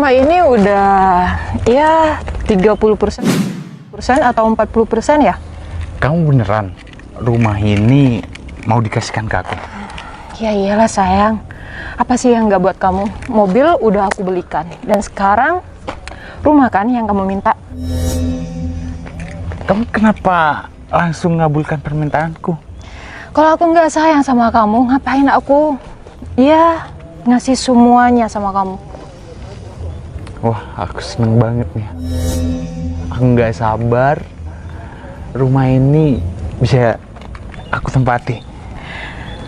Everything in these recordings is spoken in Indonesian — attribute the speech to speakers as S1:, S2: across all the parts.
S1: rumah ini udah ya 30% atau 40% ya?
S2: Kamu beneran rumah ini mau dikasihkan ke aku?
S1: Ya iyalah sayang. Apa sih yang nggak buat kamu? Mobil udah aku belikan. Dan sekarang rumah kan yang kamu minta.
S2: Kamu kenapa langsung ngabulkan permintaanku?
S1: Kalau aku nggak sayang sama kamu, ngapain aku ngasih semuanya sama kamu?
S2: Wah, aku seneng banget nih. Aku nggak sabar rumah ini bisa aku tempati.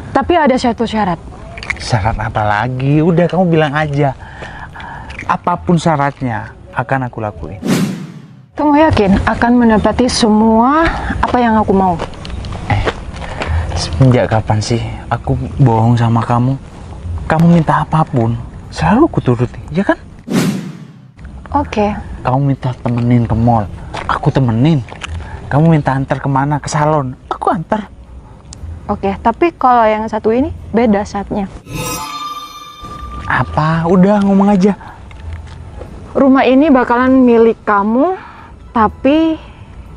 S1: Tapi ada satu syarat.
S2: Syarat apa lagi? Udah kamu bilang aja. Apapun syaratnya akan aku lakuin.
S1: Kamu yakin akan menepati semua apa yang aku mau?
S2: Semenjak kapan sih aku bohong sama kamu? Kamu minta apapun selalu aku turuti, ya kan?
S1: Oke.
S2: Kamu minta temenin ke mall, aku temenin. Kamu minta antar kemana? Ke salon, aku antar.
S1: Oke, tapi kalau yang satu ini beda saatnya.
S2: Apa? Udah ngomong aja.
S1: Rumah ini bakalan milik kamu, tapi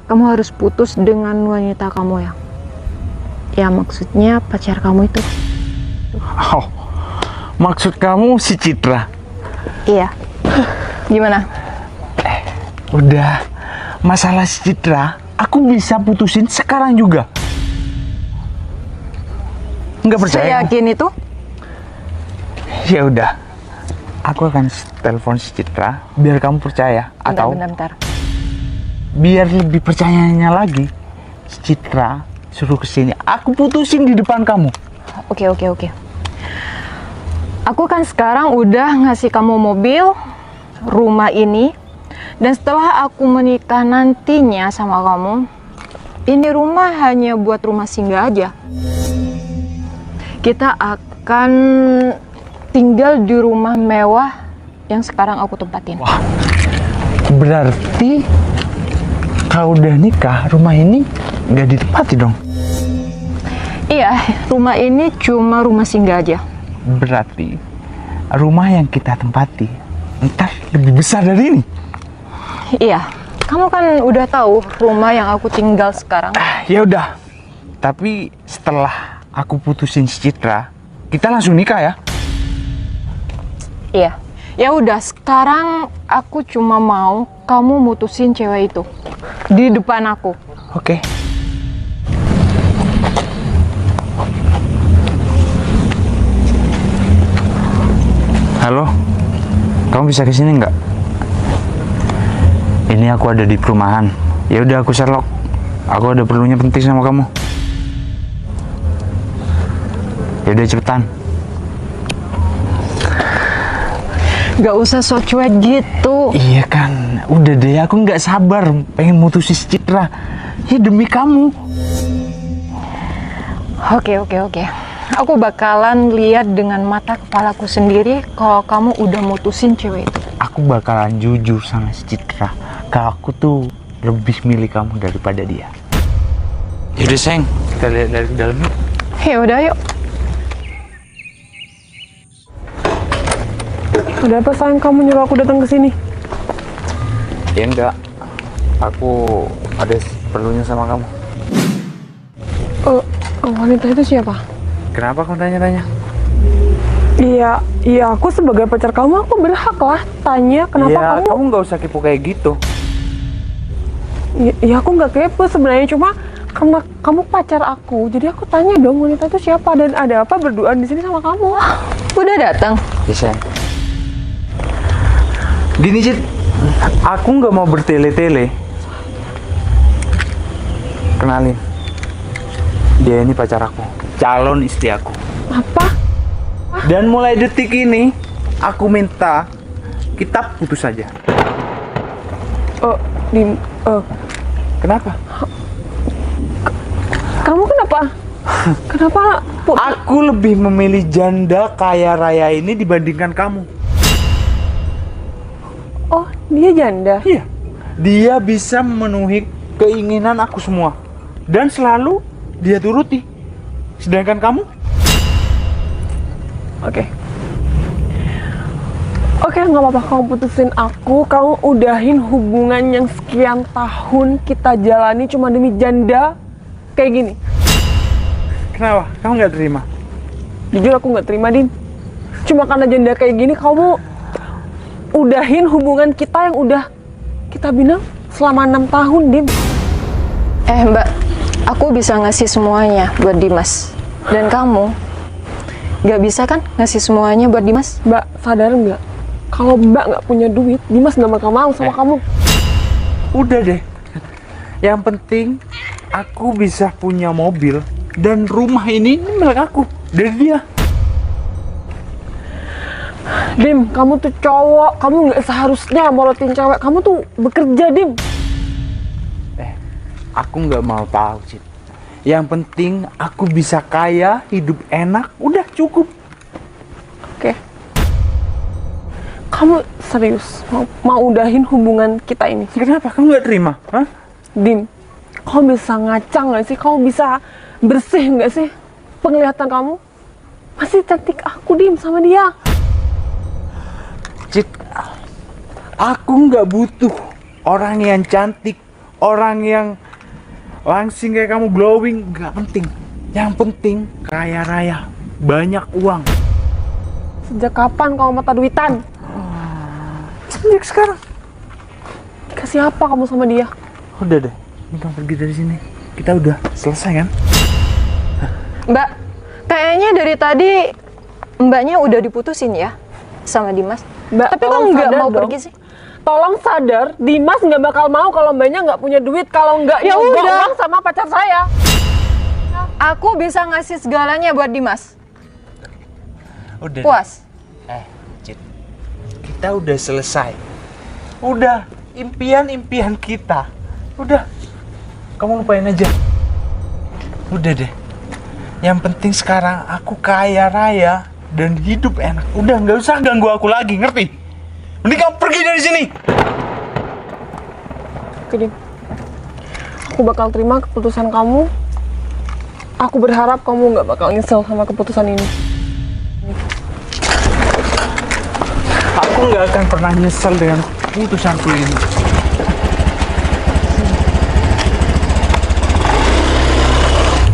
S1: kamu harus putus dengan wanita kamu ya. Ya maksudnya pacar kamu itu.
S2: Oh, maksud kamu si Citra?
S1: Iya. Gimana?
S2: Udah, masalah si Citra, aku bisa putusin sekarang juga. Nggak percaya?
S1: Saya yakin itu.
S2: Ya udah, aku akan telepon si Citra biar kamu percaya. Atau
S1: Bentar.
S2: biar lebih percayanya lagi, si Citra suruh kesini, aku putusin di depan kamu.
S1: Oke. Aku kan sekarang udah ngasih kamu mobil, rumah ini, dan setelah aku menikah nantinya sama kamu, ini rumah hanya buat rumah singgah aja. Kita akan tinggal di rumah mewah yang sekarang aku tempatin.
S2: Wah, berarti kalau udah nikah, rumah ini nggak ditempati dong?
S1: Iya, rumah ini cuma rumah singgah aja.
S2: Berarti rumah yang kita tempati ntar lebih besar dari ini.
S1: Iya, kamu kan udah tahu rumah yang aku tinggal sekarang.
S2: Ya udah, tapi setelah aku putusin si Citra, kita langsung nikah ya?
S1: Iya. Ya udah, sekarang aku cuma mau kamu mutusin cewek itu di depan aku.
S2: Oke. Halo, kamu bisa kesini nggak? Ini aku ada di perumahan. Ya udah, aku Sherlock. Aku ada perlunya penting sama kamu. Ya udah cepetan.
S1: Gak usah so cuek gitu.
S2: Iya kan, udah deh, aku nggak sabar pengen mutusin si Citra. Ya demi kamu.
S1: Oke. Aku bakalan lihat dengan mata kepalaku sendiri kalau kamu udah mutusin cewek itu.
S2: Aku bakalan jujur sama si Citra. Kalau aku tuh lebih milih kamu daripada dia. Yaudah sayang, kita lihat dari dalam yuk.
S1: Ya udah yuk.
S3: Ada apa sayang kamu nyuruh aku datang ke sini?
S2: Ya enggak, aku ada perlunya sama kamu.
S3: Wanita itu siapa?
S2: Kenapa kamu tanya-tanya?
S3: Iya, aku sebagai pacar kamu, aku berhak lah tanya kenapa
S2: Ya,
S3: kamu.
S2: kamu nggak usah kepo kayak gitu.
S3: Iya, aku nggak kepo sebenarnya, cuma karena kamu pacar aku, jadi aku tanya dong wanita itu siapa dan ada apa berduaan di sini sama kamu?
S1: Udah datang.
S2: Ya sayang. Gini Cit, aku nggak mau bertele-tele. Kenalin, dia ini pacar aku, calon istri aku.
S3: Apa?
S2: Dan mulai detik ini, aku minta kita putus saja. Kenapa?
S3: Kamu kenapa? Kenapa?
S2: Aku lebih memilih janda kaya raya ini dibandingkan kamu.
S3: Oh, dia janda?
S2: Iya, dia bisa memenuhi keinginan aku semua. Dan selalu dia turuti. Sedangkan kamu?
S3: Oke, Oke, nggak apa-apa kamu putusin aku. Kamu udahin hubungan yang sekian tahun kita jalani cuma demi janda kayak gini.
S2: Kenapa? Kamu nggak terima?
S3: Jujur aku nggak terima, Dim. Cuma karena janda kayak gini, kamu udahin hubungan kita yang udah kita bina selama 6 tahun, Dim.
S1: Mbak, aku bisa ngasih semuanya buat Dimas. Dan kamu nggak bisa kan ngasih semuanya buat Dimas?
S3: Mbak, sadar nggak? Kalau Mbak nggak punya duit, Dimas nggak bakal mau sama kamu.
S2: Udah deh. Yang penting aku bisa punya mobil dan rumah ini milik aku dari dia.
S3: Dim, kamu tuh cowok, kamu nggak seharusnya morotin cewek. Kamu tuh bekerja, Dim.
S2: Aku nggak mau tahu, Cid. Yang penting aku bisa kaya, hidup enak, udah cukup.
S3: Oke. Kamu serius mau udahin hubungan kita ini?
S2: Kenapa? Kamu nggak terima? Hah?
S3: Dim, kamu bisa ngacang nggak sih? Kamu bisa bersih nggak sih? Penglihatan kamu masih cantik aku, Dim, sama dia.
S2: Cid, aku nggak butuh orang yang cantik, orang yang langsing kayak kamu, glowing, nggak penting. Yang penting kaya raya, banyak uang.
S3: Sejak kapan kamu mata duitan?
S2: Sejak sekarang.
S3: Kasih apa kamu sama dia?
S2: Udah deh, ini kamu pergi dari sini. Kita udah selesai kan?
S1: Mbak, kayaknya dari tadi mbaknya udah diputusin ya sama Dimas.
S3: Mbak,
S1: Tapi kok
S3: tolong
S1: nggak
S3: sadar
S1: mau
S3: dong.
S1: pergi sih?
S3: Tolong sadar, Dimas nggak bakal mau kalau mbaknya nggak punya duit, kalau nggak
S1: Ya
S3: nyoba
S1: udah.
S3: uang sama pacar saya.
S1: Aku bisa ngasih segalanya buat Dimas.
S2: Udah.
S1: Puas?
S2: Cid, kita udah selesai. Udah, impian-impian kita. Udah, kamu lupain aja. Udah deh. Yang penting sekarang aku kaya raya dan hidup enak. Udah, nggak usah ganggu aku lagi, ngerti? Mending kamu pergi dari sini.
S3: Oke, Dim. Aku bakal terima keputusan kamu. Aku berharap kamu nggak bakal nyesel sama keputusan ini.
S2: Aku nggak akan pernah nyesel dengan keputusanku ini.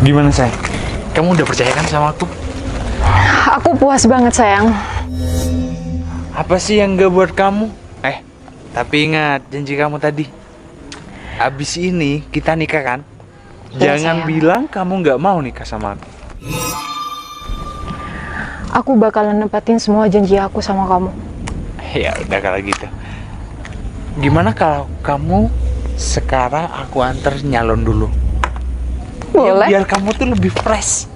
S2: Gimana, sayang? Kamu udah percaya kan sama aku?
S1: Aku puas banget sayang.
S2: Apa sih yang gak buat kamu? Tapi ingat janji kamu tadi. Abis ini kita nikah kan?
S1: Ya,
S2: Jangan
S1: sayang.
S2: bilang kamu nggak mau nikah sama aku.
S1: Aku bakalan nempatin semua janji aku sama kamu.
S2: Ya udah kalau gitu. Gimana kalau kamu sekarang aku antar nyalon dulu? Ya,
S1: Boleh?
S2: biar kamu tuh lebih fresh.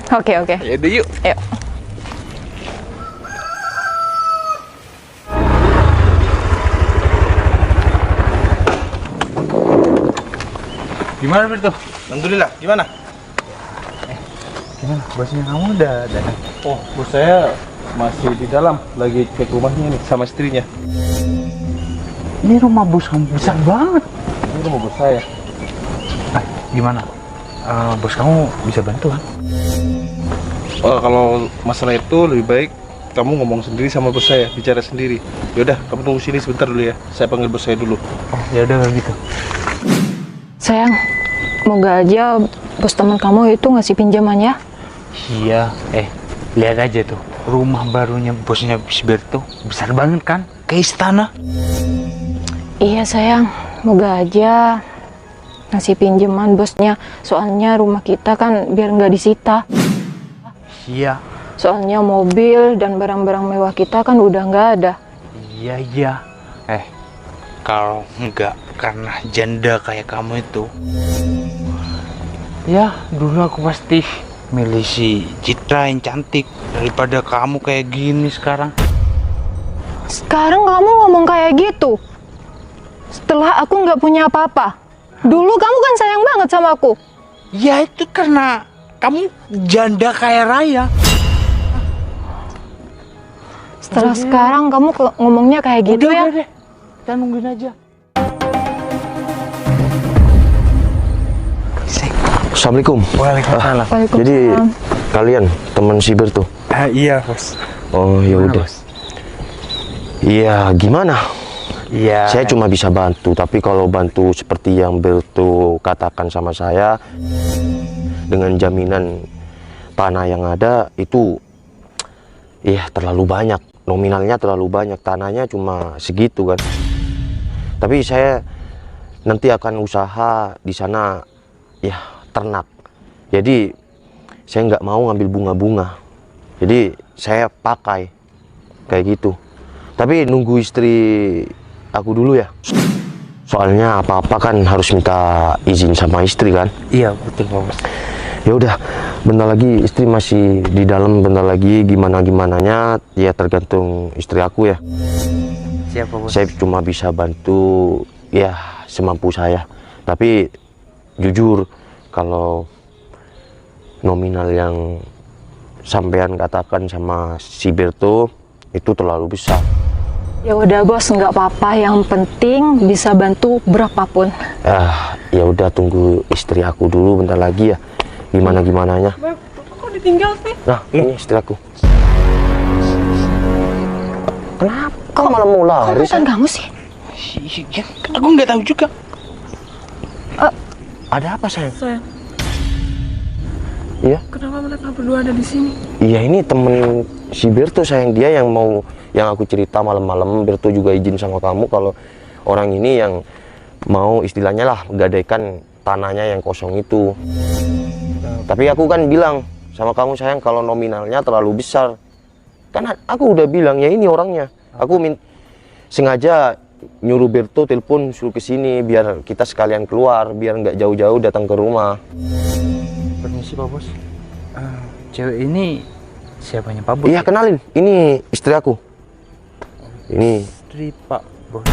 S1: Oke.
S2: Yaudah yuk.
S1: Ayo.
S2: Gimana Berto?
S4: Alhamdulillah, gimana?
S2: Gimana? Bosnya kamu udah datang?
S4: Oh, bos saya masih di dalam, lagi cek rumahnya nih sama istrinya.
S2: Ini rumah bos kamu besar banget.
S4: Ini rumah bos saya.
S2: Gimana? Bos kamu bisa bantu kan?
S4: Kalau masalah itu lebih baik kamu ngomong sendiri sama bos saya, bicara sendiri. Yaudah, kamu tunggu sini sebentar dulu ya. Saya panggil bos saya dulu.
S2: Oh ya udah kalau gitu.
S1: Sayang, moga aja bos teman kamu itu ngasih pinjaman ya.
S2: Iya, lihat aja tuh. Rumah barunya bosnya Berto besar banget kan? Kayak istana.
S1: Iya sayang, moga aja ngasih pinjaman bosnya. Soalnya rumah kita kan biar nggak disita.
S2: Iya.
S1: Soalnya mobil dan barang-barang mewah kita kan udah nggak ada.
S2: Iya. Kalau enggak karena janda kayak kamu itu, ya dulu aku pasti milih si Citra yang cantik daripada kamu kayak gini sekarang.
S1: Sekarang kamu ngomong kayak gitu setelah aku nggak punya apa-apa. Dulu kamu kan sayang banget sama aku.
S2: Ya itu karena kamu janda kaya raya.
S1: Setelah sekarang kamu ngomongnya kayak gitu ya.
S2: Udah deh, kita nungguin aja.
S5: Assalamualaikum.
S2: Waalaikumsalam.
S1: Waalaikumsalam.
S5: Jadi kalian teman si Berto?
S2: Iya bos.
S5: Oh ya
S2: Gimana,
S5: udah.
S2: Bos?
S5: Iya, gimana?
S2: Iya.
S5: Saya cuma bisa bantu, tapi kalau bantu seperti yang Berto katakan sama saya, dengan jaminan tanah yang ada itu, ya terlalu banyak. Nominalnya terlalu banyak, tanahnya cuma segitu kan. Tapi saya nanti akan usaha di sana, ya ternak. Jadi saya nggak mau ngambil bunga-bunga. Jadi saya pakai kayak gitu. Tapi nunggu istri aku dulu ya. Soalnya apa-apa kan harus minta izin sama istri kan.
S2: Iya betul Pak Bos.
S5: Ya udah, bentar lagi istri masih di dalam, bentar lagi gimana-gimananya ya tergantung istri aku ya.
S2: Siap Pak Bos.
S5: Saya cuma bisa bantu ya semampu saya. Tapi jujur kalau nominal yang sampean katakan sama si Berto itu terlalu besar.
S1: Ya udah bos, nggak apa-apa. Yang penting bisa bantu berapapun.
S5: Ya udah, tunggu istri aku dulu bentar lagi ya. Gimana-gimananya.
S3: Beb, kok ditinggal sih?
S5: Nah, ini istri aku. Kenapa? Kok malah mau
S1: Kok
S5: lari?
S1: bukan kamu sih?
S2: Iya, aku nggak tahu juga.
S5: Ada apa sayang?
S3: Sayang,
S5: Iya?
S3: kenapa mereka berdua ada di sini?
S5: Iya, ini temen si Berto sayang, dia yang mau, yang aku cerita malam-malam. Berto juga izin sama kamu kalau orang ini yang mau istilahnya lah gadaikan tanahnya yang kosong itu. Tapi aku kan bilang sama kamu sayang kalau nominalnya terlalu besar. Karena aku udah bilang ya ini orangnya. Aku sengaja nyuruh Berto telepon suruh ke sini biar kita sekalian keluar, biar nggak jauh-jauh datang ke rumah.
S2: Permisi Pak Bos. Cewek ini siapanya Pak Bos?
S5: Iya, kenalin. Ini istri aku. Ini.
S2: Istri Pak Bos.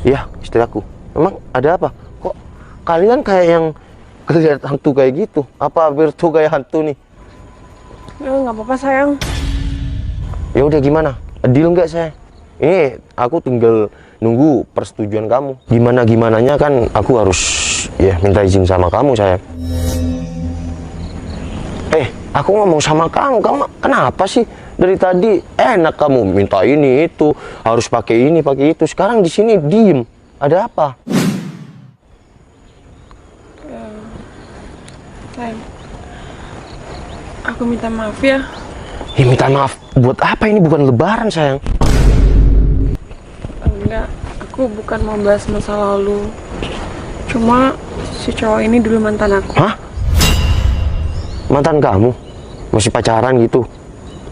S5: Iya, istri aku. Emang ada apa? Kok kalian kayak yang kelihatan hantu kayak gitu? Apa Berto kayak hantu nih?
S3: Ya nggak apa-apa sayang.
S5: Ya udah, gimana? Deal nggak saya? Ini aku tinggal nunggu persetujuan kamu. Gimana-gimananya kan aku harus ya minta izin sama kamu sayang. Aku ngomong sama kamu kenapa sih dari tadi enak kamu minta ini itu, harus pakai ini pakai itu. Sekarang di sini diem. Ada apa?
S3: Sayang, aku minta maaf ya.
S5: Ya minta maaf buat apa? Ini bukan lebaran sayang.
S3: Enggak, aku bukan mau bahas masa lalu. Cuma si cowok ini dulu mantan aku.
S5: Hah? Mantan kamu? Masih pacaran gitu?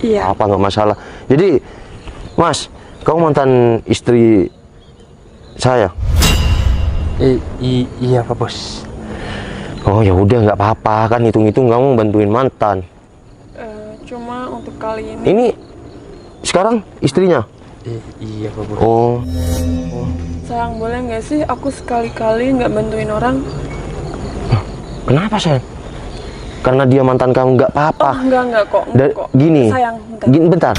S3: Iya.
S5: Apa nggak masalah. Jadi, Mas, kamu mantan istri saya?
S2: Iya Pak Bos.
S5: Oh ya udah, nggak apa-apa kan, hitung-hitung kamu bantuin mantan.
S3: Cuma untuk kali ini.
S5: Ini sekarang istrinya?
S2: Iya Pak Bos.
S5: Oh,
S3: Sayang, boleh nggak sih aku sekali-kali nggak bantuin orang?
S5: kenapa sayang? Karena dia mantan kamu, nggak apa-apa.
S3: Enggak kok.
S5: Gini,
S3: Sayang, bentar.
S5: gini bentar.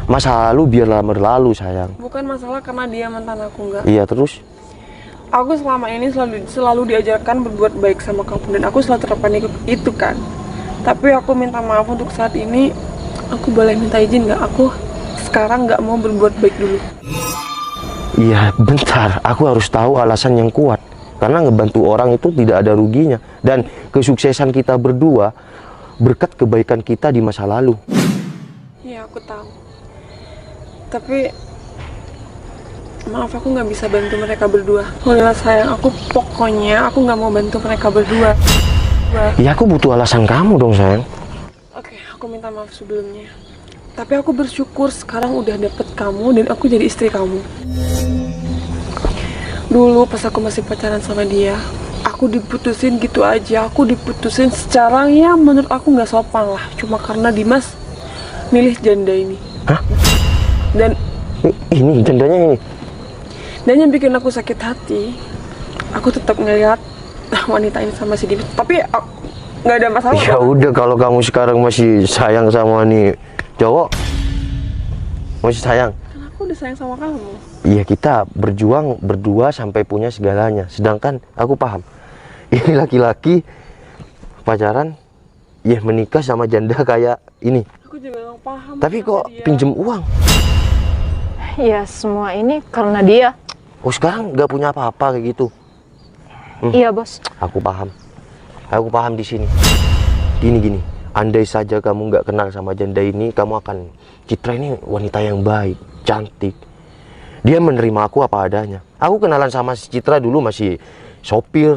S5: Masa lalu biarlah berlalu sayang.
S3: Bukan masalah karena dia mantan aku, enggak.
S5: Iya, terus?
S3: Aku selama ini selalu diajarkan berbuat baik sama kamu dan aku selalu terapkan itu kan. Tapi aku minta maaf untuk saat ini. Aku boleh minta izin nggak? Aku sekarang nggak mau berbuat baik dulu.
S5: Iya, bentar. Aku harus tahu alasan yang kuat. Karena ngebantu orang itu tidak ada ruginya. Dan kesuksesan kita berdua berkat kebaikan kita di masa lalu.
S3: Iya, aku tahu. Tapi maaf, aku nggak bisa bantu mereka berdua. Udah sayang, pokoknya aku nggak mau bantu mereka berdua.
S5: Ya, aku butuh alasan kamu dong sayang.
S3: Oke, aku minta maaf sebelumnya. Tapi aku bersyukur sekarang udah dapet kamu dan aku jadi istri kamu. Dulu pas aku masih pacaran sama dia, aku diputusin gitu aja. Aku diputusin secara yang menurut aku nggak sopan lah. Cuma karena Dimas milih janda ini.
S5: Hah?
S3: Dan
S5: Ini jandanya ini.
S3: Dan yang bikin aku sakit hati, aku tetap ngelihat wanita ini sama si Dimas. Tapi nggak ada masalah.
S5: Ya udah, kalau kamu sekarang masih sayang sama nih cowok, masih sayang.
S3: Karena aku udah sayang sama kamu.
S5: Iya, kita berjuang berdua sampai punya segalanya. Sedangkan aku paham, ini laki-laki pacaran, ya menikah sama janda kayak ini.
S3: Aku juga nggak paham.
S5: Tapi
S3: sama
S5: kok
S3: dia.
S5: pinjem uang?
S1: Ya semua ini karena dia.
S5: Oh sekarang nggak punya apa-apa kayak gitu.
S1: Iya bos.
S5: Aku paham di sini. Gini, andai saja kamu nggak kenal sama janda ini, kamu akan Citra ini wanita yang baik, cantik. Dia menerima aku apa adanya. Aku kenalan sama si Citra dulu masih sopir.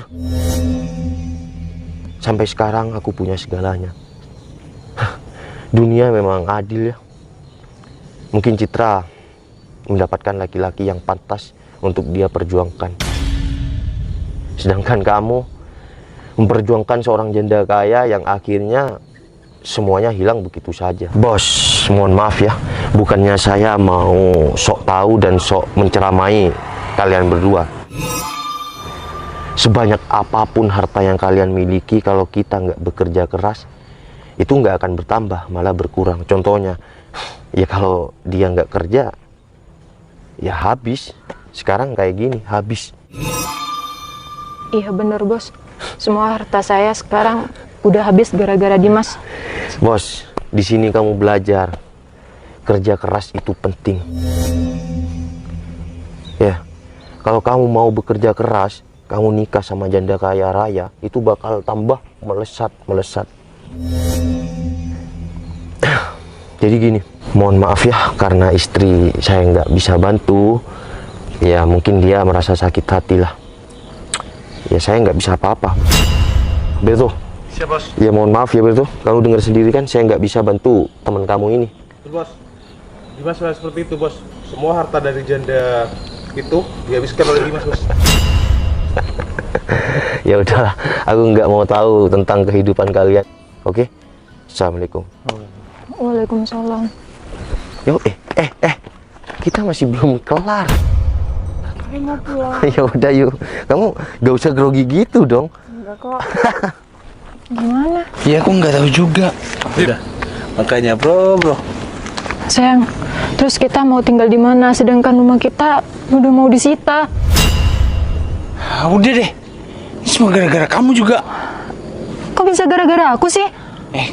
S5: Sampai sekarang aku punya segalanya. Dunia memang adil ya. Mungkin Citra mendapatkan laki-laki yang pantas untuk dia perjuangkan. Sedangkan kamu memperjuangkan seorang janda kaya yang akhirnya semuanya hilang begitu saja. Bos, mohon maaf ya. Bukannya saya mau sok tahu dan sok menceramai kalian berdua. Sebanyak apapun harta yang kalian miliki, kalau kita nggak bekerja keras, itu nggak akan bertambah, malah berkurang. Contohnya, ya kalau dia nggak kerja, ya habis. Sekarang kayak gini, habis.
S1: Iya bener bos. Semua harta saya sekarang udah habis gara-gara Dimas.
S5: Bos, di sini kamu belajar kerja keras itu penting. Ya, kalau kamu mau bekerja keras, kamu nikah sama janda kaya raya, itu bakal tambah melesat. Jadi gini, mohon maaf ya karena istri saya nggak bisa bantu. Ya mungkin dia merasa sakit hati lah. Ya saya nggak bisa apa-apa. Berto.
S4: Siap bos.
S5: Ya mohon maaf ya Berto, kamu dengar sendiri kan saya nggak bisa bantu teman kamu ini.
S4: Bos, Dimas memang seperti itu bos. Semua harta dari janda itu dihabiskan oleh Dimas bos.
S5: Ya udahlah, aku nggak mau tahu tentang kehidupan kalian. Oke? Assalamualaikum.
S1: Waalaikumsalam.
S5: Yo, kita masih belum kelar.
S3: Mau pulang.
S5: Ya udah yuk, kamu gak usah grogi gitu dong.
S3: Enggak kok.
S1: Gimana?
S2: Ya aku nggak tahu juga. Udah. Makanya bro.
S1: Sayang, terus kita mau tinggal di mana? Sedangkan rumah kita udah mau disita.
S2: Udah deh. Ini semua gara-gara kamu juga.
S1: Kok bisa gara-gara aku sih?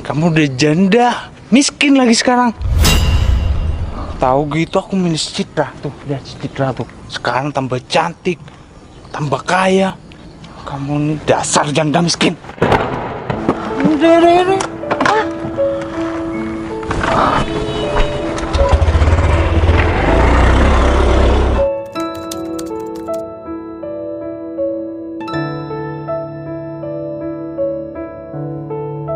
S2: Kamu udah janda, miskin lagi sekarang. Tahu gitu aku milih Citra tuh, lihat Citra tuh. Sekarang tambah cantik, tambah kaya. Kamu ini dasar janda miskin. Udah.